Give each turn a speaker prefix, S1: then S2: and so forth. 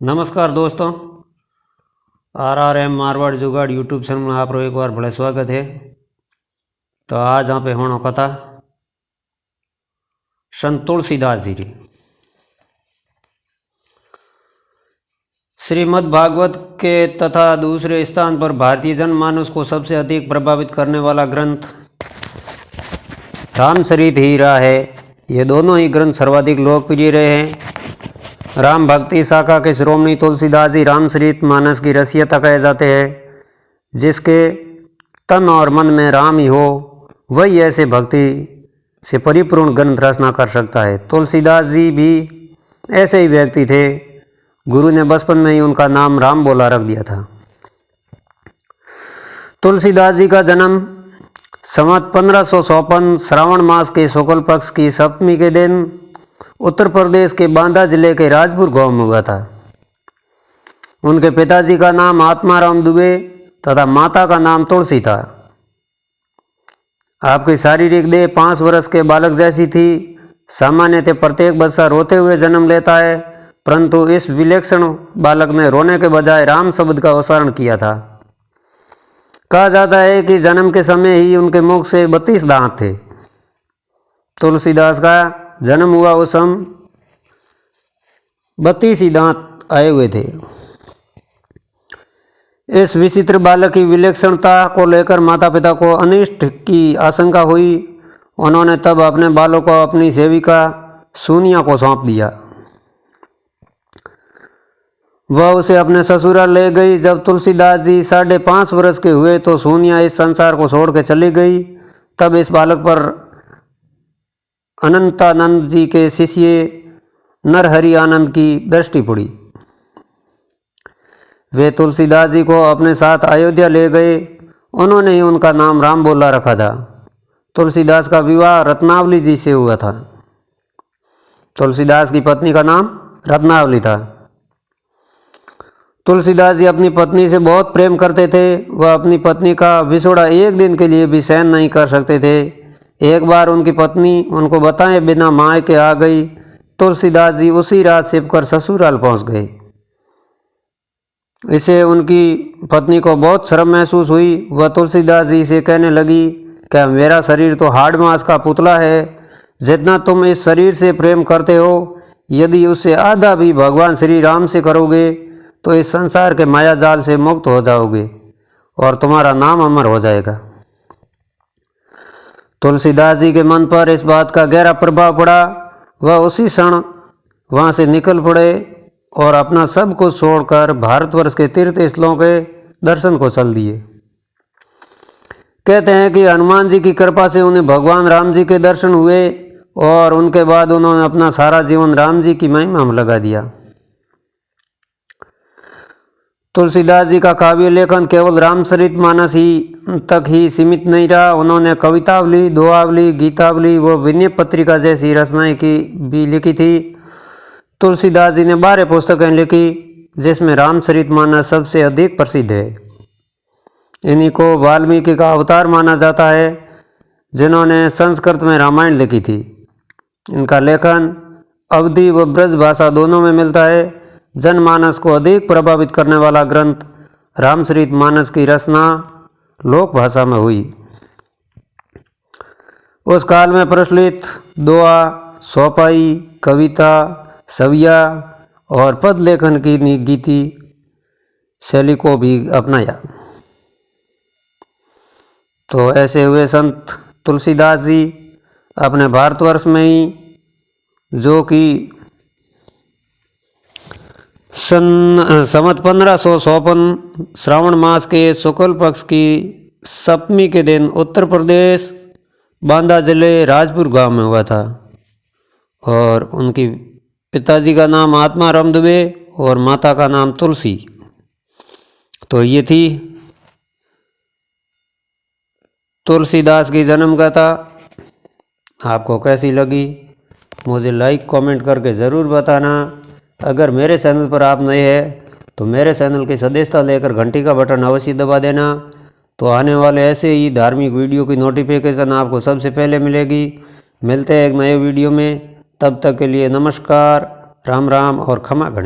S1: नमस्कार दोस्तों, RRM मारवाड़ जुगाड़ यूट्यूब चैनल में आप एक बार बड़ा स्वागत है। तो आज यहाँ पे होना कथा संत तुलसीदास जी की। श्रीमद् भागवत के तथा दूसरे स्थान पर भारतीय जनमानस को सबसे अधिक प्रभावित करने वाला ग्रंथ रामचरित ही रहा है। ये दोनों ही ग्रंथ सर्वाधिक लोकप्रिय रहे हैं। राम भक्ति शाखा के श्रोमणी तुलसीदास जी रामचरित मानस की रचयिता कहे जाते हैं। जिसके तन और मन में राम ही हो, वही ऐसे भक्ति से परिपूर्ण ग्रंथ रचना कर सकता है। तुलसीदास जी भी ऐसे ही व्यक्ति थे। गुरु ने बचपन में ही उनका नाम राम बोला रख दिया था। तुलसीदास जी का जन्म संवत 1554 श्रावण मास के शुक्ल पक्ष की सप्तमी के दिन उत्तर प्रदेश के बांदा जिले के राजपुर गांव में हुआ था। उनके पिताजी का नाम आत्माराम दुबे तथा माता का नाम तुलसी था। आपकी शारीरिक देह 5 वर्ष के बालक जैसी थी। सामान्यतः प्रत्येक बच्चा रोते हुए जन्म लेता है, परंतु इस विलक्षण बालक ने रोने के बजाय राम शब्द का उच्चारण किया था। कहा जाता है कि जन्म के समय ही उनके मुख से 32 दांत थे। तुलसीदास का जन्म हुआ उस समय 32 ही दांत आए हुए थे। इस विचित्र बालक की विलक्षणता को लेकर माता पिता को अनिष्ट की आशंका हुई। उन्होंने तब अपने बालों को अपनी सेविका सोनिया को सौंप दिया। वह उसे अपने ससुराल ले गई। जब तुलसीदास जी 5.5 वर्ष के हुए तो सोनिया इस संसार को छोड़ के चली गई। तब इस बालक पर अनंतानंद जी के शिष्य नरहरि आनंद की दृष्टि पड़ी। वे तुलसीदास जी को अपने साथ अयोध्या ले गए। उन्होंने ही उनका नाम राम बोला रखा था। तुलसीदास का विवाह रत्नावली जी से हुआ था। तुलसीदास की पत्नी का नाम रत्नावली था। तुलसीदास जी अपनी पत्नी से बहुत प्रेम करते थे। वह अपनी पत्नी का विछोड़ा एक दिन के लिए भी सहन नहीं कर सकते थे। एक बार उनकी पत्नी उनको बताए बिना मायके आ गई। तुलसीदास जी उसी रात छिपकर ससुराल पहुंच गए। इसे उनकी पत्नी को बहुत शर्म महसूस हुई। वह तुलसीदास जी से कहने लगी कि मेरा शरीर तो हाड़ मांस का पुतला है। जितना तुम इस शरीर से प्रेम करते हो, यदि उससे आधा भी भगवान श्री राम से करोगे तो इस संसार के माया जाल से मुक्त हो जाओगे और तुम्हारा नाम अमर हो जाएगा। तुलसीदास जी के मन पर इस बात का गहरा प्रभाव पड़ा। वह उसी क्षण वहाँ से निकल पड़े और अपना सब कुछ छोड़कर भारतवर्ष के तीर्थ स्थलों के दर्शन को चल दिए। कहते हैं कि हनुमान जी की कृपा से उन्हें भगवान राम जी के दर्शन हुए और उनके बाद उन्होंने अपना सारा जीवन राम जी की महिमा में लगा दिया। तुलसीदास जी का काव्य लेखन केवल रामचरित मानस ही तक ही सीमित नहीं रहा। उन्होंने कवितावली, दोहावली, गीतावली व विनय पत्रिका जैसी रचनाएं भी लिखी थी। तुलसीदास जी ने 12 पुस्तकें लिखी, जिसमें रामचरित मानस सबसे अधिक प्रसिद्ध है। इन्हीं को वाल्मीकि का अवतार माना जाता है, जिन्होंने संस्कृत में रामायण लिखी थी। इनका लेखन अवधी व ब्रज भाषा दोनों में मिलता है। जनमानस को अधिक प्रभावित करने वाला ग्रंथ रामचरित मानस की रचना लोक भाषा में हुई। उस काल में प्रचलित दोहा, चौपाई, कविता, सविया और पद लेखन की गीति शैली को भी अपनाया। तो ऐसे हुए संत तुलसीदास जी अपने भारतवर्ष में ही, जो कि संवत 1554 श्रावण मास के शुक्ल पक्ष की सप्तमी के दिन उत्तर प्रदेश बांदा जिले राजपुर गांव में हुआ था। और उनकी पिताजी का नाम आत्माराम दुबे और माता का नाम तुलसी। तो ये थी तुलसीदास की जन्म गाथा। आपको कैसी लगी मुझे लाइक कमेंट करके ज़रूर बताना। अगर मेरे चैनल पर आप नए हैं तो मेरे चैनल की सदस्यता लेकर घंटी का बटन अवश्य दबा देना। तो आने वाले ऐसे ही धार्मिक वीडियो की नोटिफिकेशन आपको सबसे पहले मिलेगी। मिलते हैं एक नए वीडियो में। तब तक के लिए नमस्कार, राम राम और क्षमा गणित।